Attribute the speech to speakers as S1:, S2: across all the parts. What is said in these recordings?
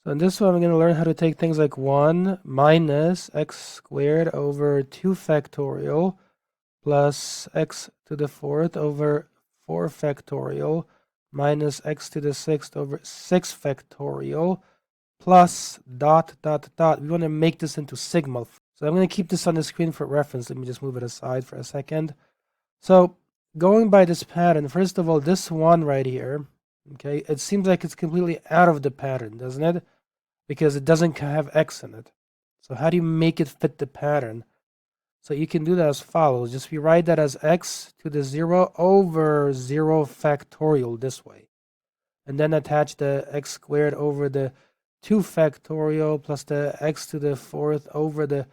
S1: So in this one, I'm going to learn how to take things like 1 minus x squared over 2 factorial plus x to the 4th over 4 factorial minus x to the 6th over 6 factorial plus dot, dot, dot. We want to make this into sigma. So I'm going to keep this on the screen for reference. Let me just move it aside for a second. So going by this pattern, first of all, this one right here, okay, it seems like it's completely out of the pattern, doesn't it? Because it doesn't have x in it. So how do you make it fit the pattern? So you can do that as follows. Just rewrite that as x to the 0 over 0 factorial this way. And then attach the x squared over the 2 factorial plus the x to the 4th over the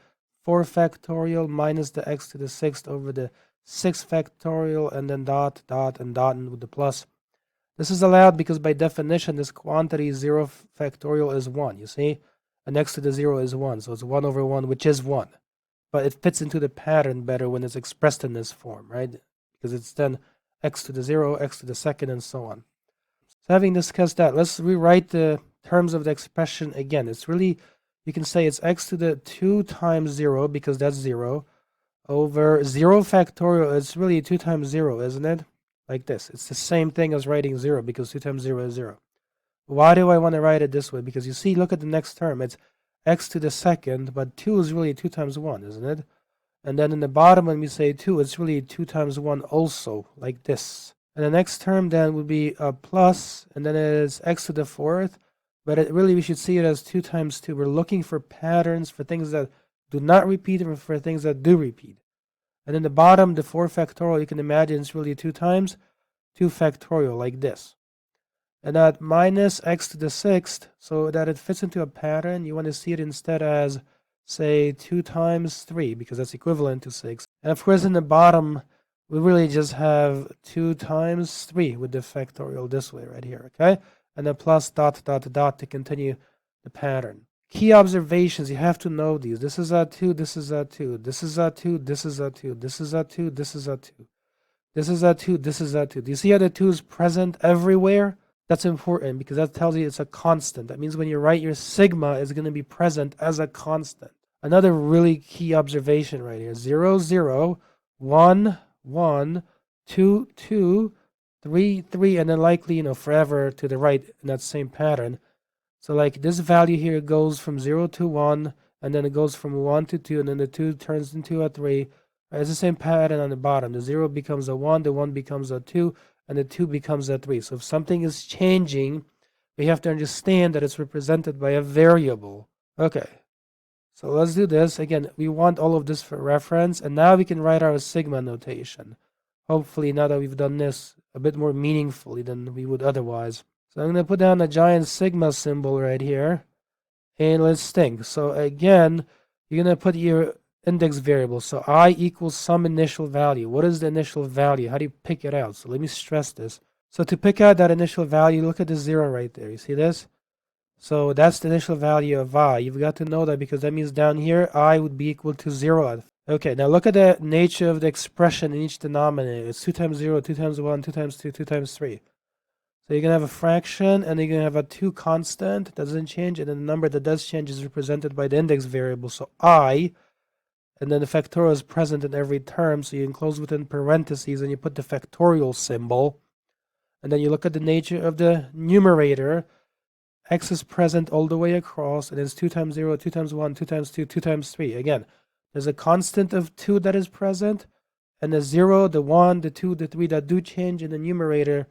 S1: 4 factorial minus the x to the 6th over the 6 factorial, and then dot, dot, and dot with the plus. This is allowed because by definition, this quantity 0 factorial is 1, you see? And next to the 0 is 1, so it's 1 over 1, which is 1. But it fits into the pattern better when it's expressed in this form, right? Because it's then x to the 0, x to the 2nd, and so on. So having discussed that, let's rewrite the terms of the expression again. It's really, you can say it's x to the 2 times 0, because that's 0, over 0 factorial. It's really 2 times 0, isn't it? Like this. It's the same thing as writing 0, because 2 times 0 is 0. Why do I want to write it this way? Because you see, look at the next term. It's x to the 2nd, but 2 is really 2 times 1, isn't it? And then in the bottom, when we say 2, it's really 2 times 1 also, like this. And the next term then would be a plus, and then it is x to the 4th. But it really, we should see it as 2 times 2. We're looking for patterns, for things that do not repeat, and for things that do repeat. And in the bottom, the 4 factorial, you can imagine it's really 2 times 2 factorial, like this. And that minus x to the 6th, so that it fits into a pattern, you want to see it instead as, say, 2 times 3, because that's equivalent to 6. And of course, in the bottom, we really just have 2 times 3 with the factorial this way right here, okay? And then plus dot, dot, dot to continue the pattern. Key observations, you have to know these. This is a 2, this is a 2, this is a 2, this is a 2, this is a 2, this is a 2. This is a 2, this is a 2. Do you see how the 2 is present everywhere? That's important because that tells you it's a constant. That means when you write your sigma is going to be present as a constant. Another really key observation right here. 0, 0, 1, 1, 2, 2, 3, 3, and then likely, forever to the right in that same pattern. So like this value here goes from 0 to 1, and then it goes from 1 to 2, and then the 2 turns into a 3. It's the same pattern on the bottom. The 0 becomes a 1, the 1 becomes a 2, and the 2 becomes a 3. So if something is changing, we have to understand that it's represented by a variable. Okay, so let's do this. Again, we want all of this for reference, and now we can write our sigma notation. Hopefully, now that we've done this a bit more meaningfully than we would otherwise. So I'm going to put down a giant sigma symbol right here, and let's think. So again, you're going to put your index variable. So I equals some initial value. What is the initial value? How do you pick it out? So let me stress this. So to pick out that initial value, look at the 0 right there. You see this? So that's the initial value of I. You've got to know that because that means down here, I would be equal to 0. Okay, now look at the nature of the expression in each denominator. It's 2 times 0, 2 times 1, 2 times 2, 2 times 3. So you're going to have a fraction, and you're going to have a 2 constant that doesn't change, and then the number that does change is represented by the index variable. So I, and then the factorial is present in every term, so you enclose within parentheses, and you put the factorial symbol. And then you look at the nature of the numerator. X is present all the way across, and it's 2 times 0, 2 times 1, 2 times 2, 2 times 3. Again, there's a constant of 2 that is present, and the 0, the 1, the 2, the 3 that do change in the numerator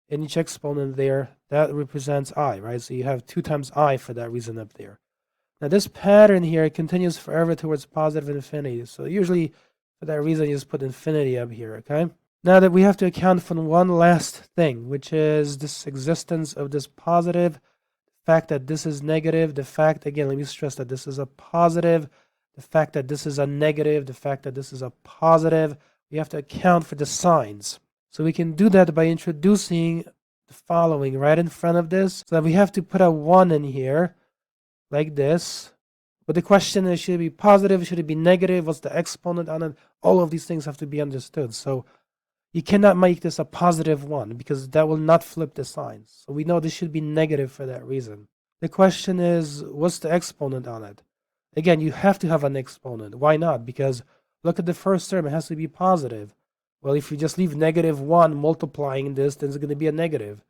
S1: in each exponent there, that represents I, right? So you have 2 times I for that reason up there. Now this pattern here continues forever towards positive infinity. So usually for that reason, you just put infinity up here, okay? Now that we have to account for one last thing, which is this existence of this positive, the fact that this is negative, the fact, again, let me stress that this is a positive, the fact that this is a negative, the fact that this is a positive. We have to account for the signs. So we can do that by introducing the following right in front of this. So we have to put a 1 in here, like this. But the question is, should it be positive? Should it be negative? What's the exponent on it? All of these things have to be understood. So you cannot make this a positive 1 because that will not flip the signs. So we know this should be negative for that reason. The question is, what's the exponent on it? Again, you have to have an exponent. Why not? Because look at the first term, it has to be positive. Well, if you just leave -1 multiplying this, then it's going to be a negative.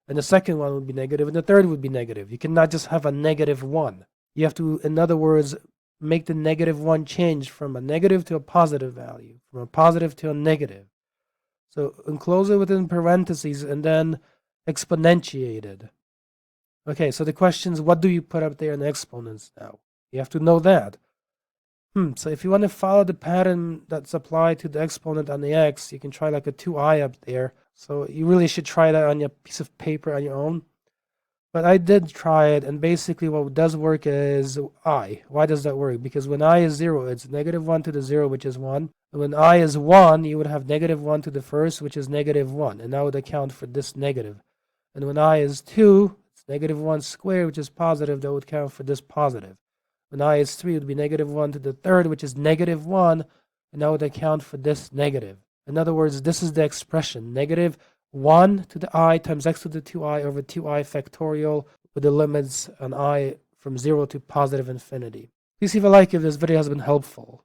S1: And the second one would be negative, and the third would be negative. You cannot just have a -1. You have to, in other words, make the -1 change from a negative to a positive value, from a positive to a negative. So enclose it within parentheses and then exponentiated. Okay, so the question is, what do you put up there in the exponents now? You have to know that. So if you want to follow the pattern that's applied to the exponent on the x, you can try like a 2i up there. So you really should try that on your piece of paper on your own. But I did try it, and basically what does work is I. Why does that work? Because when I is 0, it's -1 to the 0, which is 1. And when I is 1, you would have -1 to the first, which is -1. And that would account for this negative. And when I is 2, it's -1 squared, which is positive. That would count for this positive. When I is 3, it would be -1 to the third, which is -1. And that would account for this negative. In other words, this is the expression. -1 to the I times x to the 2i over 2i factorial with the limits on I from 0 to positive infinity. Please leave a like if this video has been helpful.